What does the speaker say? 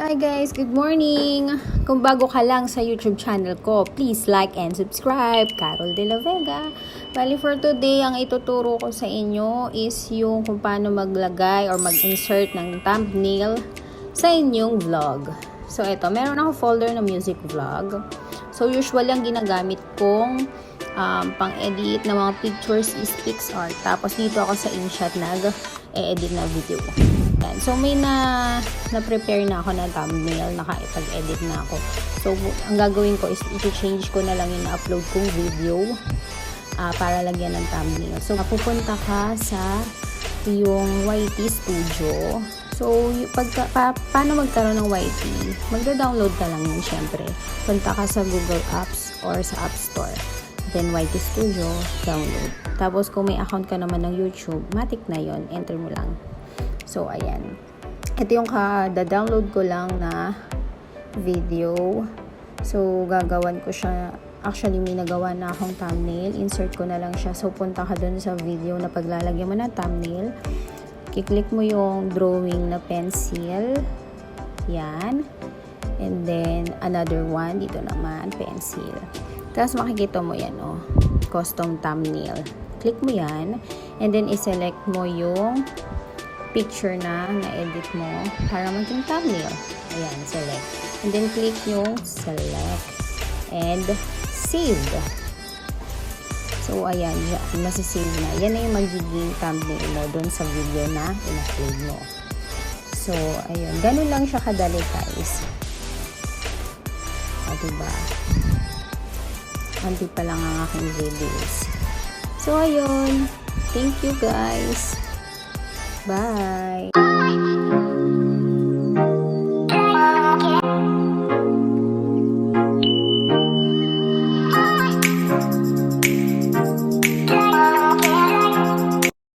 Hi guys, good morning! Kung bago ka lang sa YouTube channel ko, please like and subscribe. Carol de la Vega. Bali for today, ang ituturo ko sa inyo is yung kung paano maglagay or mag-insert ng thumbnail sa inyong vlog. So ito, meron ako folder na music vlog. So usually ang ginagamit kong pang-edit ng mga pictures is PixArt. Tapos dito ako sa InShot nag-e-edit na video. Yan. So may na-prepare na ako na thumbnail, naka-edit na ako. So ang gagawin ko is i-change ko na lang yung na-upload kong video para lagyan ng thumbnail. So pupunta ka sa yung YT Studio. So paano magkaroon ng YT? Magda-download ka lang yun syempre. Punta ka sa Google Apps or sa App Store. Then YT Studio, download. Tapos kung may account ka naman ng YouTube, matik na yon, enter mo lang. So ayan. Ito yung download ko lang na video. So gagawan ko siya. Actually may nagawa na akong thumbnail. Insert ko na lang siya. So punta ka dun sa video na paglalagyan mo ng thumbnail. Kiklik mo yung drawing na pencil. Yan. And then another one dito naman, pencil. Tapos makikita mo yan, oh, custom thumbnail. Click mo yan, and then i-select mo yung picture na na-edit mo para maging thumbnail. Ayan, select. And then click yung select and save. So, ayan, masisave na. Yan na yung magiging thumbnail mo dun sa video na in-upload mo. So, ayun. Ganun lang siya kadali, guys. Diba? Hindi pa lang ang aking videos. So, ayun. Thank you, guys. Bye!